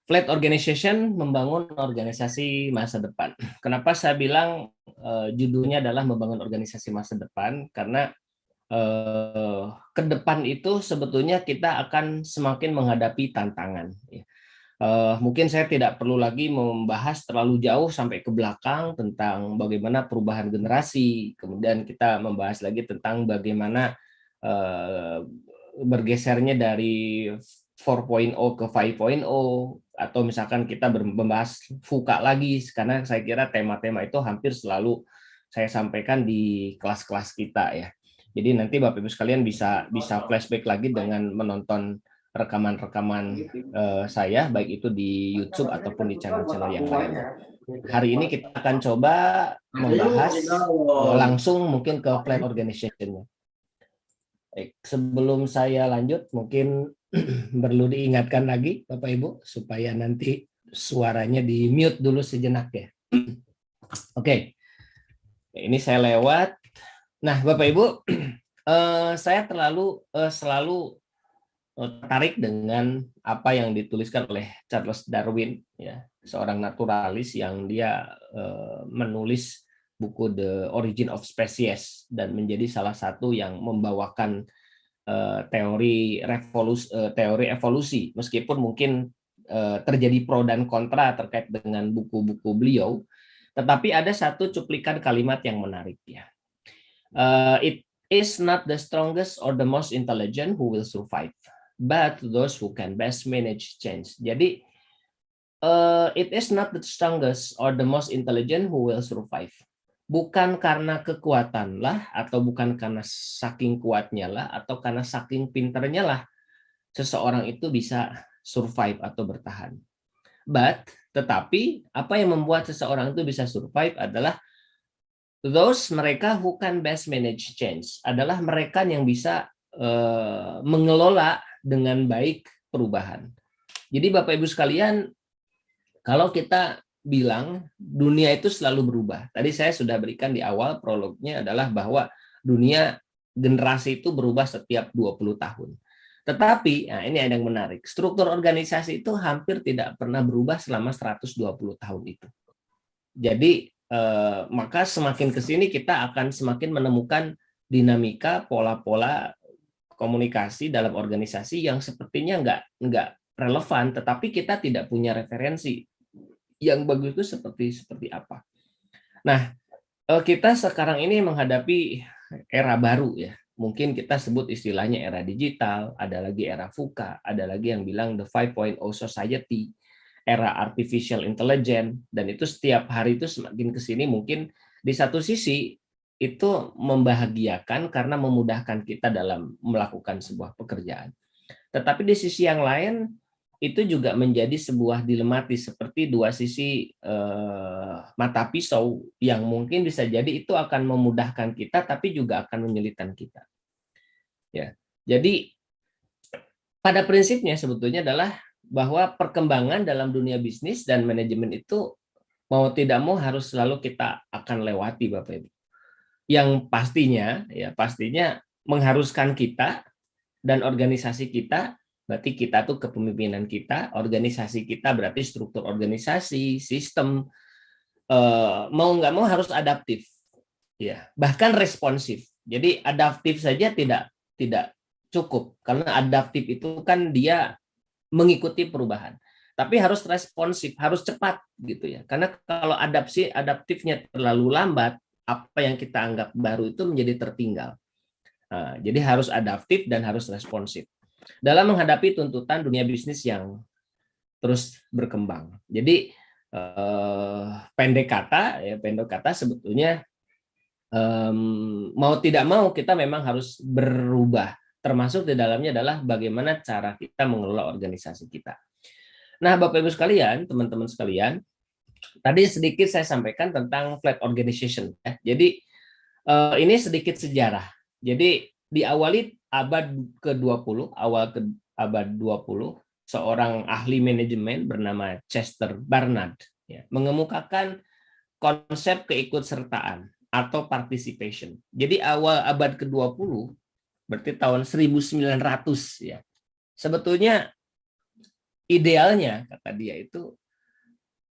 Flat organization membangun organisasi masa depan. Kenapa saya bilang judulnya adalah membangun organisasi masa depan? Karena ke depan itu sebetulnya kita akan semakin menghadapi tantangan. Mungkin saya tidak perlu lagi membahas terlalu jauh sampai ke belakang tentang bagaimana perubahan generasi, kemudian kita membahas lagi tentang bagaimana bergesernya dari 4.0 ke 5.0, atau misalkan kita membahas VUCA lagi, karena saya kira tema-tema itu hampir selalu saya sampaikan di kelas-kelas kita ya. Jadi nanti Bapak Ibu sekalian bisa flashback lagi dengan menonton rekaman-rekaman saya, baik itu di YouTube ataupun di channel-channel yang lainnya. Hari ini kita akan coba membahas langsung mungkin ke plan organization-nya. Sebelum saya lanjut, mungkin perlu diingatkan lagi Bapak Ibu supaya nanti suaranya di mute dulu sejenak ya. Oke, ini saya lewat. Nah Bapak Ibu, saya selalu tertarik dengan apa yang dituliskan oleh Charles Darwin, ya, seorang naturalis yang dia menulis buku The Origin of Species dan menjadi salah satu yang membawakan teori evolusi, meskipun mungkin terjadi pro dan kontra terkait dengan buku-buku beliau, tetapi ada satu cuplikan kalimat yang menarik ya. It is not the strongest or the most intelligent who will survive, but those who can best manage change. Jadi it is not the strongest or the most intelligent who will survive. Bukan karena kekuatan lah, atau bukan karena saking kuatnya lah, atau karena saking pinternya lah seseorang itu bisa survive atau bertahan. Tetapi apa yang membuat seseorang itu bisa survive adalah mereka who can best manage change, adalah mereka yang bisa mengelola dengan baik perubahan. Jadi Bapak Ibu sekalian, kalau kita bilang dunia itu selalu berubah. Tadi saya sudah berikan di awal prolognya adalah bahwa dunia generasi itu berubah setiap 20 tahun. Tetapi, nah ini ada yang menarik, struktur organisasi itu hampir tidak pernah berubah selama 120 tahun itu. Jadi, maka semakin ke sini kita akan semakin menemukan dinamika, pola-pola komunikasi dalam organisasi yang sepertinya nggak relevan, tetapi kita tidak punya referensi yang bagus itu seperti apa. Nah, kita sekarang ini menghadapi era baru ya. Mungkin kita sebut istilahnya era digital, ada lagi era VUCA, ada lagi yang bilang the 5.0 society, era artificial intelligence, dan itu setiap hari itu semakin ke sini mungkin di satu sisi itu membahagiakan karena memudahkan kita dalam melakukan sebuah pekerjaan. Tetapi di sisi yang lain itu juga menjadi sebuah dilematis, seperti dua sisi mata pisau yang mungkin bisa jadi itu akan memudahkan kita tapi juga akan menyulitkan kita. Ya. Jadi pada prinsipnya sebetulnya adalah bahwa perkembangan dalam dunia bisnis dan manajemen itu mau tidak mau harus selalu kita akan lewati Bapak Ibu. Yang pastinya mengharuskan kita dan organisasi kita, berarti kita tuh kepemimpinan kita, organisasi kita berarti struktur organisasi, sistem, mau nggak mau harus adaptif, ya, bahkan responsif. Jadi adaptif saja tidak cukup, karena adaptif itu kan dia mengikuti perubahan, tapi harus responsif, harus cepat gitu ya. Karena kalau adaptifnya terlalu lambat, apa yang kita anggap baru itu menjadi tertinggal. Nah, jadi harus adaptif dan harus responsif dalam menghadapi tuntutan dunia bisnis yang terus berkembang. Jadi pendek kata sebetulnya mau tidak mau kita memang harus berubah. Termasuk di dalamnya adalah bagaimana cara kita mengelola organisasi kita. Nah, Bapak Ibu sekalian, teman-teman sekalian, tadi sedikit saya sampaikan tentang flat organization. Jadi ini sedikit sejarah. Jadi diawali abad ke-20, awal ke abad 20, seorang ahli manajemen bernama Chester Barnard mengemukakan konsep keikutsertaan atau participation. Jadi awal abad ke-20, berarti tahun 1900 ya. Sebetulnya idealnya kata dia itu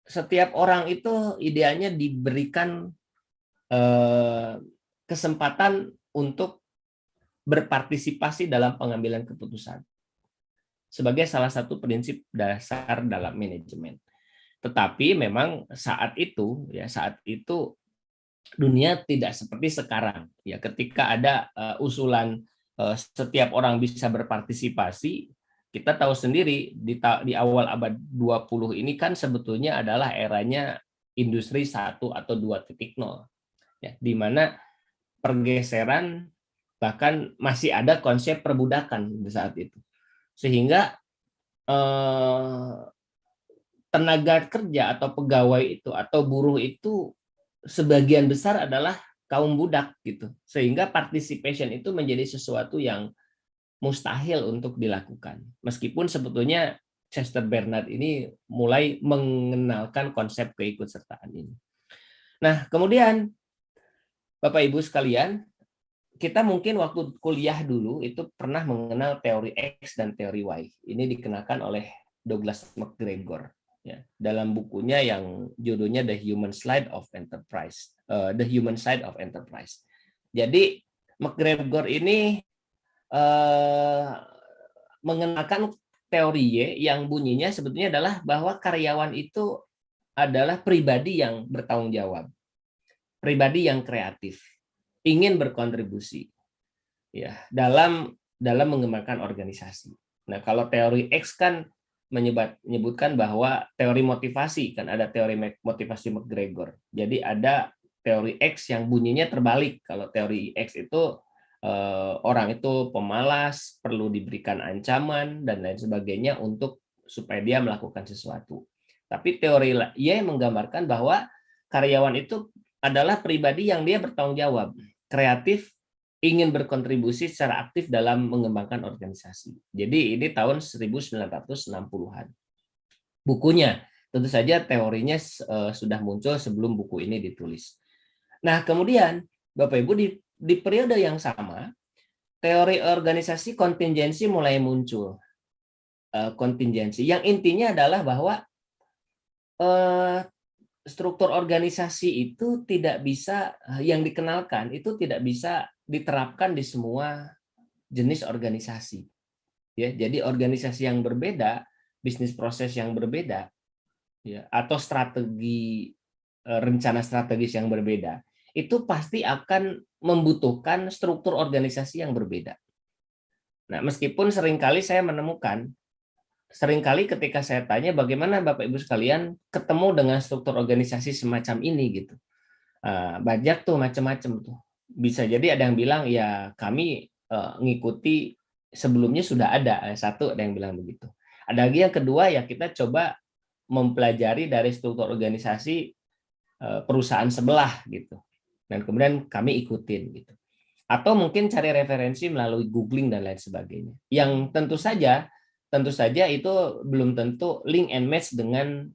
setiap orang itu idealnya diberikan kesempatan untuk berpartisipasi dalam pengambilan keputusan sebagai salah satu prinsip dasar dalam manajemen. Tetapi memang saat itu dunia tidak seperti sekarang. Ya, ketika ada usulan setiap orang bisa berpartisipasi, kita tahu sendiri di awal abad 20 ini kan sebetulnya adalah eranya industri 1 atau 2.0. Ya, di mana pergeseran bahkan masih ada konsep perbudakan di saat itu. Sehingga tenaga kerja atau pegawai itu atau buruh itu sebagian besar adalah kaum budak gitu. Sehingga participation itu menjadi sesuatu yang mustahil untuk dilakukan. Meskipun sebetulnya Chester Bernard ini mulai mengenalkan konsep keikutsertaan ini. Nah, kemudian Bapak Ibu sekalian, kita mungkin waktu kuliah dulu itu pernah mengenal teori X dan teori Y. Ini dikenakan oleh Douglas McGregor ya, dalam bukunya yang judulnya The Human Side of Enterprise. The Human Side of Enterprise. Jadi McGregor ini mengenakan teori Y yang bunyinya sebetulnya adalah bahwa karyawan itu adalah pribadi yang bertanggung jawab, pribadi yang kreatif, ingin berkontribusi ya dalam mengembangkan organisasi. Nah, kalau teori X kan menyebutkan bahwa teori motivasi, kan ada teori motivasi McGregor. Jadi ada teori X yang bunyinya terbalik. Kalau teori X itu orang itu pemalas, perlu diberikan ancaman dan lain sebagainya untuk supaya dia melakukan sesuatu. Tapi teori Y menggambarkan bahwa karyawan itu adalah pribadi yang dia bertanggung jawab, kreatif, ingin berkontribusi secara aktif dalam mengembangkan organisasi. Jadi ini tahun 1960-an. Bukunya, tentu saja teorinya sudah muncul sebelum buku ini ditulis. Nah, kemudian Bapak Ibu di periode yang sama, teori organisasi kontingensi mulai muncul. Kontingensi yang intinya adalah bahwa struktur organisasi itu tidak bisa, yang dikenalkan itu tidak bisa diterapkan di semua jenis organisasi. Ya, jadi organisasi yang berbeda, bisnis proses yang berbeda, ya, atau strategi rencana strategis yang berbeda, itu pasti akan membutuhkan struktur organisasi yang berbeda. Nah, meskipun seringkali saya menemukan, seringkali ketika saya tanya bagaimana Bapak Ibu sekalian ketemu dengan struktur organisasi semacam ini gitu, banyak tuh macam-macam tuh. Bisa jadi ada yang bilang ya kami ngikuti sebelumnya sudah ada, satu ada yang bilang begitu. Ada lagi yang kedua ya kita coba mempelajari dari struktur organisasi perusahaan sebelah gitu, dan kemudian kami ikutin gitu. Atau mungkin cari referensi melalui googling dan lain sebagainya. Yang tentu saja itu belum tentu link and match dengan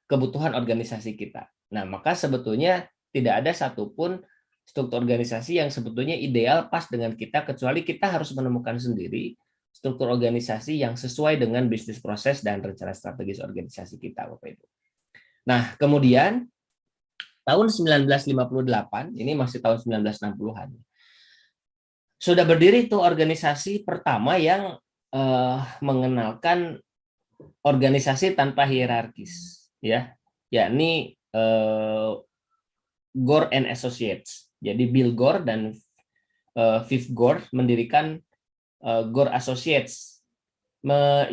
kebutuhan organisasi kita. Nah, maka sebetulnya tidak ada satupun struktur organisasi yang sebetulnya ideal pas dengan kita, kecuali kita harus menemukan sendiri struktur organisasi yang sesuai dengan bisnis proses dan rencana strategis organisasi kita, Bapak Ibu. Nah, kemudian tahun 1958, ini masih tahun 1960-an, sudah berdiri tuh organisasi pertama yang mengenalkan organisasi tanpa hierarkis, ya, yakni Gore and Associates. Jadi Bill Gore dan Viv Gore mendirikan Gore Associates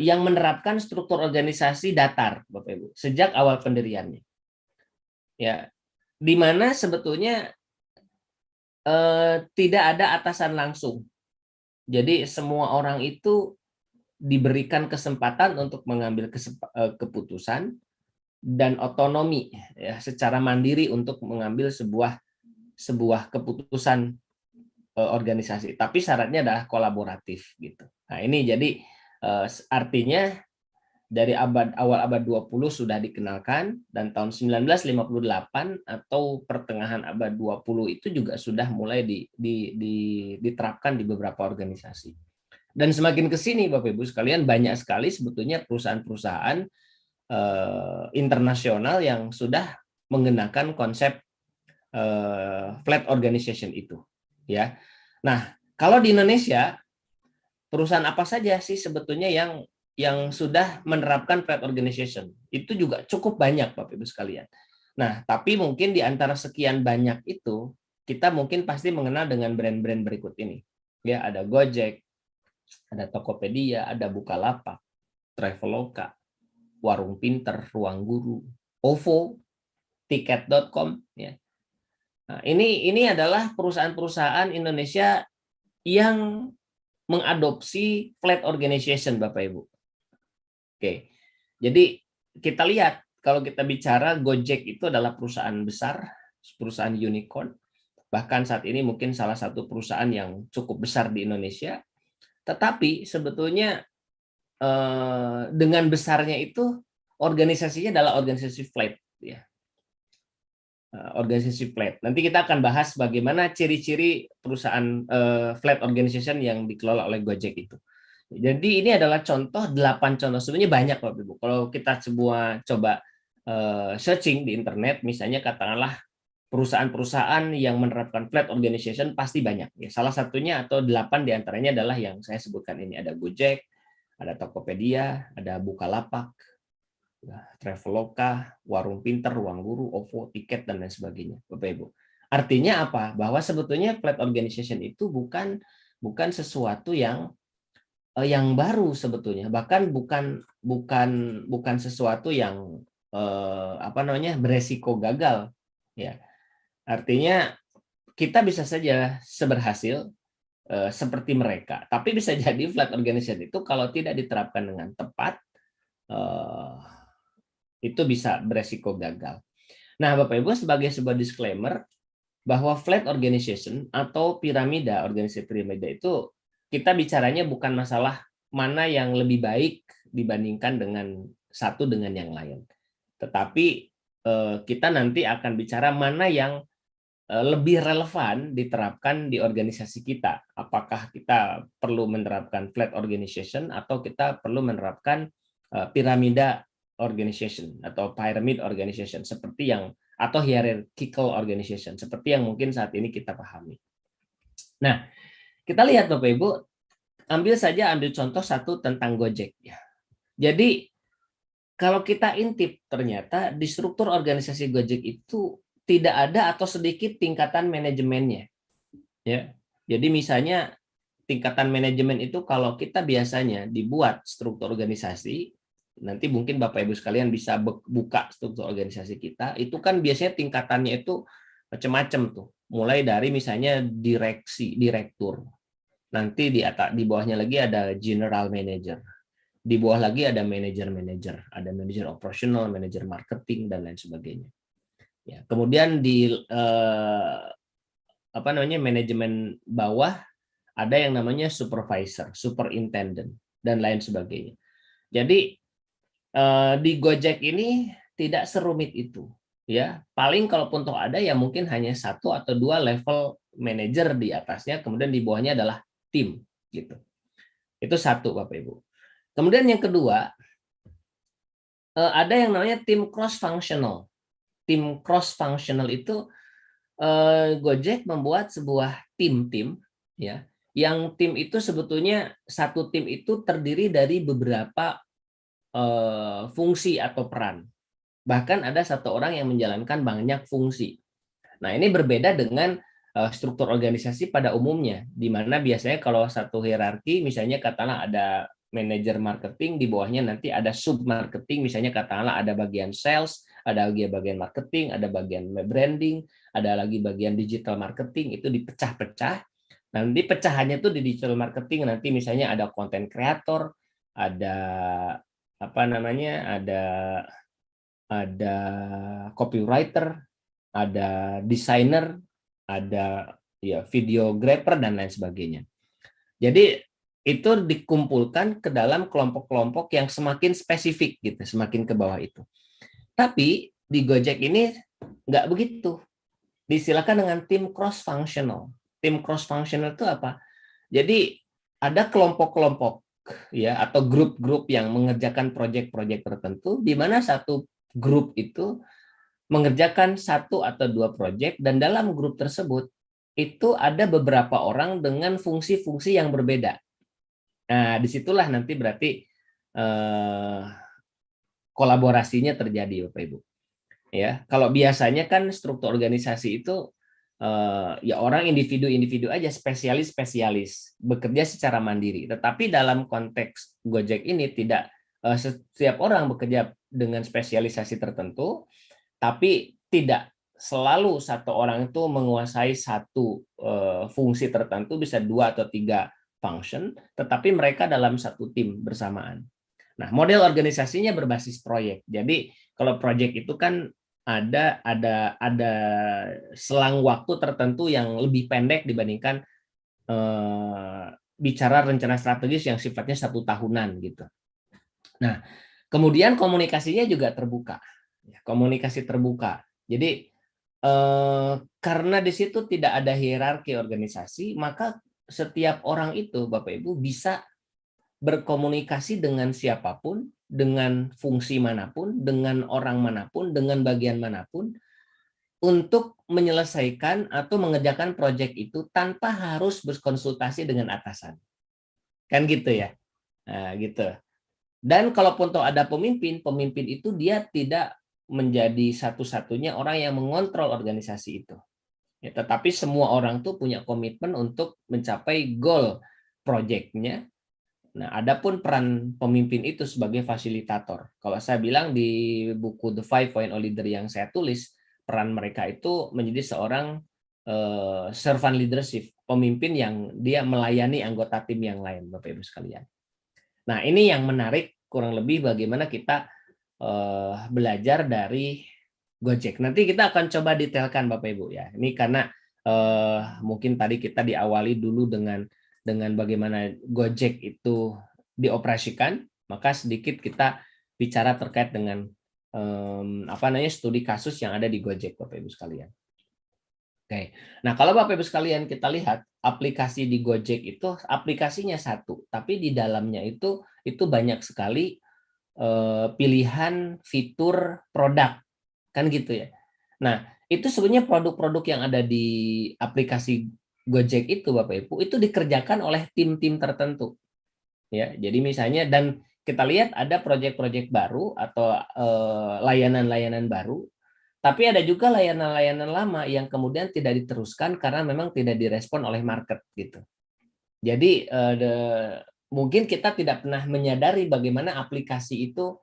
yang menerapkan struktur organisasi datar, Bapak Ibu, sejak awal pendiriannya. Ya, di mana sebetulnya tidak ada atasan langsung. Jadi semua orang itu diberikan kesempatan untuk mengambil keputusan dan otonomi ya, secara mandiri untuk mengambil sebuah keputusan organisasi. Tapi syaratnya adalah kolaboratif gitu. Nah, ini jadi artinya dari awal abad 20 sudah dikenalkan, dan tahun 1958 atau pertengahan abad 20 itu juga sudah mulai diterapkan di beberapa organisasi. Dan semakin ke sini Bapak Ibu sekalian, banyak sekali sebetulnya perusahaan-perusahaan internasional yang sudah menggunakan konsep flat organization itu, ya. Nah, kalau di Indonesia, perusahaan apa saja sih sebetulnya yang sudah menerapkan flat organization? Itu juga cukup banyak Bapak Ibu sekalian. Nah, tapi mungkin di antara sekian banyak itu, kita mungkin pasti mengenal dengan brand-brand berikut ini. Ya, ada Gojek, ada Tokopedia, ada Bukalapak, Traveloka, Warung Pinter, Ruang Guru, OVO, Tiket.com, ya. Nah, ini adalah perusahaan-perusahaan Indonesia yang mengadopsi flat organization, Bapak Ibu. Oke. Jadi kita lihat kalau kita bicara Gojek itu adalah perusahaan besar, perusahaan unicorn. Bahkan saat ini mungkin salah satu perusahaan yang cukup besar di Indonesia. Tetapi sebetulnya dengan besarnya itu organisasinya adalah organisasi flat, ya. Organisasi flat. Nanti kita akan bahas bagaimana ciri-ciri perusahaan flat organization yang dikelola oleh Gojek itu. Jadi ini adalah contoh 8 contoh. Sebenarnya banyak Bapak Ibu. Kalau kita semua coba searching di internet, misalnya katakanlah perusahaan-perusahaan yang menerapkan flat organization pasti banyak. Ya, salah satunya atau 8 diantaranya adalah yang saya sebutkan ini. Ada Gojek, ada Tokopedia, ada Bukalapak, Traveloka, Warung Pinter, Ruang Guru, OVO, Tiket, dan lain sebagainya, Bapak Ibu. Artinya apa? Bahwa sebetulnya flat organization itu bukan sesuatu yang baru sebetulnya, bahkan bukan sesuatu yang beresiko gagal, ya. Artinya kita bisa saja seberhasil seperti mereka, tapi bisa jadi flat organization itu kalau tidak diterapkan dengan tepat itu bisa beresiko gagal. Nah, Bapak Ibu, sebagai sebuah disclaimer bahwa flat organization atau organisasi piramida itu kita bicaranya bukan masalah mana yang lebih baik dibandingkan dengan satu dengan yang lain. Tetapi kita nanti akan bicara mana yang lebih relevan diterapkan di organisasi kita. Apakah kita perlu menerapkan flat organization atau kita perlu menerapkan piramida organization atau pyramid organization seperti yang atau hierarchical organization seperti yang mungkin saat ini kita pahami. Nah, kita lihat Bapak Ibu, ambil contoh satu tentang Gojek ya. Jadi kalau kita intip ternyata di struktur organisasi Gojek itu tidak ada atau sedikit tingkatan manajemennya. Ya. Jadi misalnya tingkatan manajemen itu kalau kita biasanya dibuat struktur organisasi, nanti mungkin Bapak Ibu sekalian bisa buka struktur organisasi kita, itu kan biasanya tingkatannya itu macam-macam tuh. Mulai dari misalnya direktur. Nanti di bawahnya lagi ada general manager. Di bawah lagi ada manajer, ada manajer operasional, manajer marketing dan lain sebagainya. Ya, kemudian di manajemen bawah ada yang namanya supervisor, superintendent dan lain sebagainya. Jadi di Gojek ini tidak serumit itu, ya. Paling kalaupun toh ada ya mungkin hanya 1 atau 2 level manajer di atasnya, kemudian di bawahnya adalah tim, gitu. Itu satu Bapak Ibu. Kemudian yang kedua, ada yang namanya tim cross functional. Tim cross functional itu Gojek membuat sebuah tim ya, yang tim itu sebetulnya satu tim itu terdiri dari beberapa fungsi atau peran. Bahkan ada satu orang yang menjalankan banyak fungsi. Nah, ini berbeda dengan struktur organisasi pada umumnya, di mana biasanya kalau satu hierarki, misalnya katakanlah ada manajer marketing, di bawahnya nanti ada sub marketing, misalnya katakanlah ada bagian sales, ada lagi bagian marketing, ada bagian branding, ada lagi bagian digital marketing, itu dipecah-pecah. Nanti pecahannya itu di digital marketing nanti misalnya ada content creator, ada ada copywriter, ada desainer, ada ya videographer dan lain sebagainya. Jadi itu dikumpulkan ke dalam kelompok-kelompok yang semakin spesifik gitu, semakin ke bawah itu. Tapi di Gojek ini nggak begitu. Disilakan dengan tim cross functional. Tim cross functional itu apa? Jadi ada kelompok-kelompok ya atau grup-grup yang mengerjakan proyek-proyek tertentu di mana satu grup itu mengerjakan satu atau dua proyek dan dalam grup tersebut itu ada beberapa orang dengan fungsi-fungsi yang berbeda. Nah, disitulah nanti berarti kolaborasinya terjadi, Bapak Ibu. Ya, kalau biasanya kan struktur organisasi itu ya orang individu-individu aja, spesialis-spesialis bekerja secara mandiri. Tetapi dalam konteks Gojek ini tidak setiap orang bekerja dengan spesialisasi tertentu, tapi tidak selalu satu orang itu menguasai satu fungsi tertentu, bisa 2 atau 3 function, tetapi mereka dalam satu tim bersamaan. Nah, model organisasinya berbasis proyek. Jadi kalau proyek itu kan ada selang waktu tertentu yang lebih pendek dibandingkan bicara rencana strategis yang sifatnya 1 tahunan gitu. Nah, kemudian komunikasinya juga terbuka. Komunikasi terbuka. Jadi karena di situ tidak ada hierarki organisasi, maka setiap orang itu, Bapak Ibu, bisa berkomunikasi dengan siapapun, dengan fungsi manapun, dengan orang manapun, dengan bagian manapun, untuk menyelesaikan atau mengerjakan proyek itu tanpa harus berkonsultasi dengan atasan. Kan gitu ya. Nah, gitu. Dan kalaupun toh ada pemimpin, pemimpin itu dia tidak menjadi satu-satunya orang yang mengontrol organisasi itu. Ya, tetapi semua orang tuh punya komitmen untuk mencapai goal proyeknya. Nah, adapun peran pemimpin itu sebagai fasilitator. Kalau saya bilang di buku The 5.0 Leader yang saya tulis, peran mereka itu menjadi seorang servant leadership, pemimpin yang dia melayani anggota tim yang lain, Bapak Ibu sekalian. Nah, ini yang menarik kurang lebih bagaimana kita belajar dari Gojek. Nanti kita akan coba detailkan Bapak Ibu ya. Ini karena mungkin tadi kita diawali dulu dengan bagaimana Gojek itu dioperasikan, maka sedikit kita bicara terkait dengan studi kasus yang ada di Gojek, Bapak Ibu sekalian. Oke, nah kalau Bapak Ibu sekalian kita lihat aplikasi di Gojek itu aplikasinya satu, tapi di dalamnya itu banyak sekali pilihan fitur produk, kan gitu ya. Nah, itu sebenarnya produk-produk yang ada di aplikasi Gojek itu Bapak Ibu itu dikerjakan oleh tim-tim tertentu. Ya, jadi misalnya dan kita lihat ada proyek-proyek baru atau layanan-layanan baru, tapi ada juga layanan-layanan lama yang kemudian tidak diteruskan karena memang tidak direspon oleh market gitu. Jadi mungkin kita tidak pernah menyadari bagaimana aplikasi itu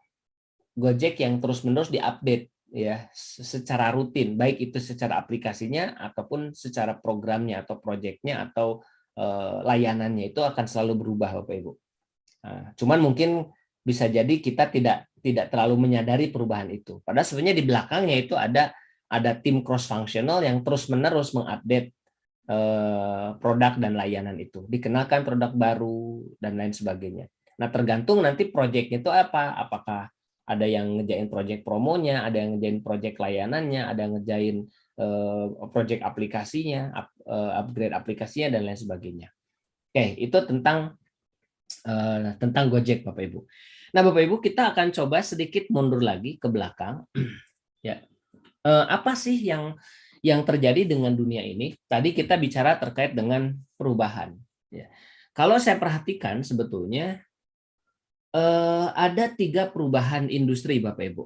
Gojek yang terus-menerus diupdate ya secara rutin, baik itu secara aplikasinya ataupun secara programnya atau proyeknya atau layanannya itu akan selalu berubah Bapak Ibu. Nah, cuman mungkin bisa jadi kita tidak terlalu menyadari perubahan itu. Padahal sebenarnya di belakangnya itu ada tim cross functional yang terus-menerus mengupdate produk dan layanan itu, dikenalkan produk baru dan lain sebagainya. Nah, tergantung nanti proyeknya itu apa, apakah ada yang ngejain proyek promonya, ada yang ngejain proyek layanannya, ada yang ngejain proyek aplikasinya, upgrade aplikasinya dan lain sebagainya. Oke, itu tentang Gojek Bapak Ibu. Nah, Bapak Ibu kita akan coba sedikit mundur lagi ke belakang. Ya, apa sih yang terjadi dengan dunia ini? Tadi kita bicara terkait dengan perubahan. Ya. Kalau saya perhatikan sebetulnya ada 3 perubahan industri Bapak Ibu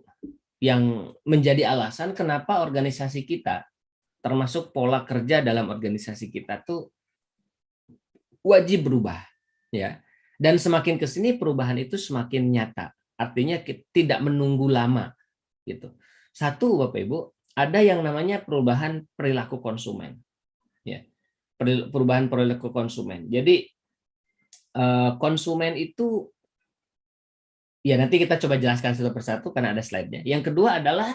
yang menjadi alasan kenapa organisasi kita, termasuk pola kerja dalam organisasi kita tuh wajib berubah, ya. Dan semakin ke sini perubahan itu semakin nyata. Artinya tidak menunggu lama, gitu. Satu Bapak Ibu, ada yang namanya perubahan perilaku konsumen, ya. Perubahan perilaku konsumen. Jadi konsumen itu ya nanti kita coba jelaskan satu persatu karena ada slide-nya. Yang kedua adalah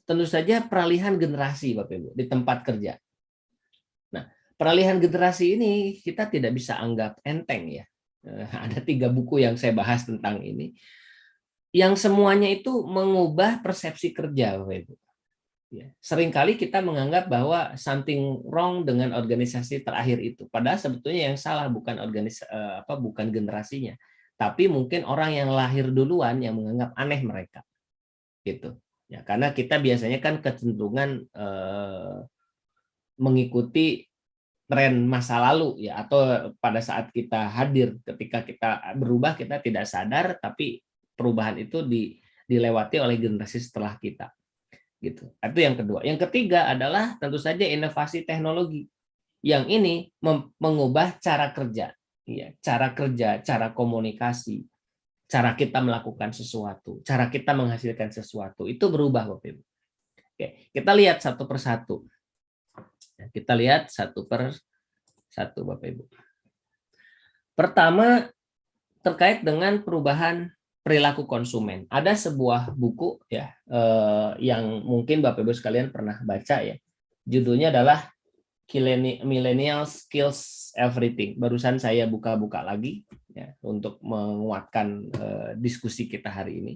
tentu saja peralihan generasi Bapak Ibu di tempat kerja. Nah, peralihan generasi ini kita tidak bisa anggap enteng ya. Ada 3 buku yang saya bahas tentang ini. Yang semuanya itu mengubah persepsi kerja Bapak Ibu. Ya, seringkali kita menganggap bahwa something wrong dengan organisasi terakhir itu, padahal sebetulnya yang salah bukan bukan generasinya, tapi mungkin orang yang lahir duluan yang menganggap aneh mereka, gitu. Ya, karena kita biasanya kan kecenderungan mengikuti tren masa lalu ya, atau pada saat kita hadir, ketika kita berubah kita tidak sadar, tapi perubahan itu dilewati oleh generasi setelah kita. Gitu. Itu yang kedua. Yang ketiga adalah tentu saja inovasi teknologi. Yang ini mengubah cara kerja, ya, cara komunikasi, cara kita melakukan sesuatu, cara kita menghasilkan sesuatu itu berubah, Bapak Ibu. Oke, kita lihat satu persatu. Kita lihat satu per satu, Bapak Ibu. Pertama, terkait dengan perubahan perilaku konsumen. Ada sebuah buku ya yang mungkin Bapak Ibu sekalian pernah baca ya. Judulnya adalah Millennial Skills Everything. Barusan saya buka-buka lagi ya untuk menguatkan diskusi kita hari ini.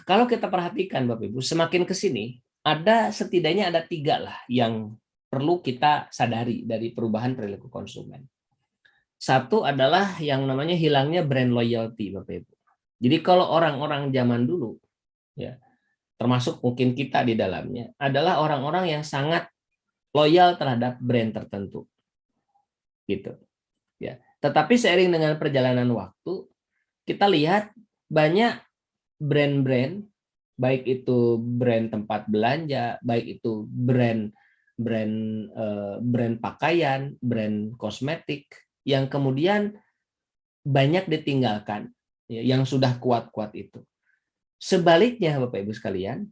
Kalau kita perhatikan Bapak Ibu, semakin ke sini setidaknya ada 3 lah yang perlu kita sadari dari perubahan perilaku konsumen. Satu adalah yang namanya hilangnya brand loyalty, Bapak Ibu. Jadi kalau orang-orang zaman dulu, ya, termasuk mungkin kita di dalamnya, adalah orang-orang yang sangat loyal terhadap brand tertentu, gitu. Ya. Tetapi seiring dengan perjalanan waktu, kita lihat banyak brand-brand, baik itu brand tempat belanja, baik itu brand pakaian, brand kosmetik, yang kemudian banyak ditinggalkan, yang sudah kuat-kuat itu. Sebaliknya, Bapak Ibu sekalian,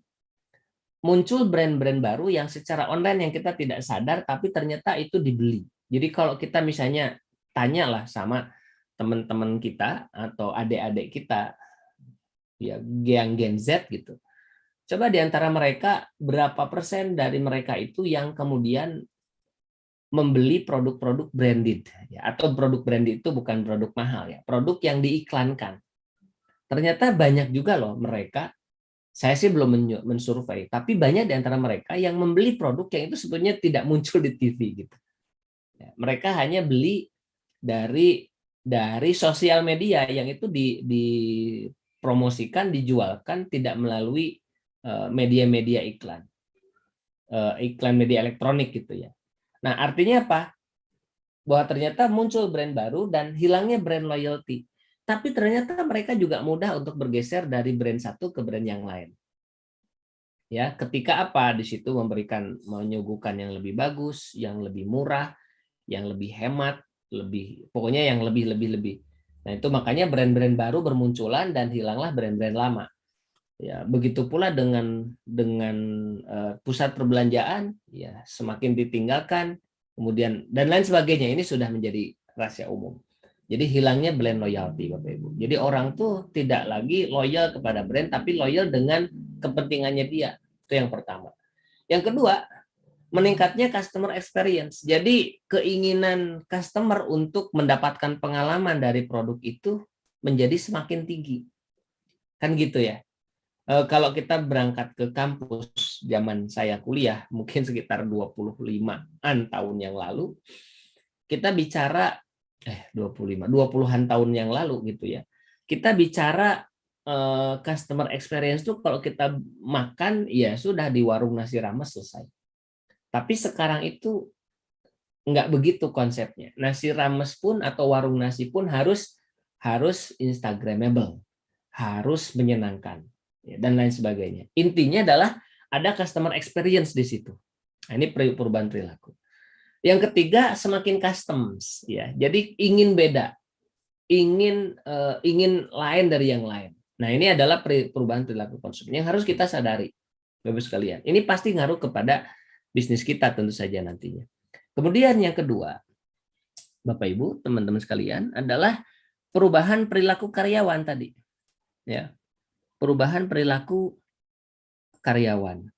muncul brand-brand baru yang secara online yang kita tidak sadar, tapi ternyata itu dibeli. Jadi kalau kita misalnya tanyalah sama teman-teman kita atau adik-adik kita, ya yang Gen Z gitu, coba di antara mereka berapa persen dari mereka itu yang kemudian membeli produk-produk branded ya, atau produk branded itu bukan produk mahal ya, produk yang diiklankan. Ternyata banyak juga loh mereka, saya sih belum mensurvei, tapi banyak di antara mereka yang membeli produk yang itu sebetulnya tidak muncul di TV gitu. Ya, mereka hanya beli dari sosial media yang itu dipromosikan, dijualkan tidak melalui media-media iklan media elektronik gitu ya. Nah, artinya apa? Bahwa ternyata muncul brand baru dan hilangnya brand loyalty. Tapi ternyata mereka juga mudah untuk bergeser dari brand satu ke brand yang lain. Ya, ketika apa? Di situ menyuguhkan yang lebih bagus, yang lebih murah, yang lebih hemat, pokoknya yang lebih. Nah, itu makanya brand-brand baru bermunculan dan hilanglah brand-brand lama. Ya, begitu pula dengan pusat perbelanjaan, ya semakin ditinggalkan, kemudian dan lain sebagainya. Ini sudah menjadi rahasia umum. Jadi hilangnya brand loyalty, Bapak Ibu. Jadi orang tuh tidak lagi loyal kepada brand, tapi loyal dengan kepentingannya dia. Itu yang pertama. Yang kedua, meningkatnya customer experience. Jadi keinginan customer untuk mendapatkan pengalaman dari produk itu menjadi semakin tinggi. Kan gitu ya. Kalau kita berangkat ke kampus zaman saya kuliah mungkin sekitar 25-an tahun yang lalu, kita bicara 20-an tahun yang lalu gitu ya. Kita bicara customer experience tuh kalau kita makan ya sudah di warung nasi rames selesai. Tapi sekarang itu nggak begitu konsepnya. Nasi rames pun atau warung nasi pun harus instagramable, harus menyenangkan dan lain sebagainya. Intinya adalah ada customer experience di situ. Nah, ini perubahan perilaku. Yang ketiga, semakin customs ya. Jadi ingin beda, ingin lain dari yang lain. Nah, ini adalah perubahan perilaku konsumen yang harus kita sadari, Bapak sekalian. Ini pasti ngaruh kepada bisnis kita tentu saja nantinya. Kemudian yang kedua, Bapak Ibu, teman-teman sekalian, adalah perubahan perilaku karyawan tadi. Ya. Perubahan perilaku karyawan.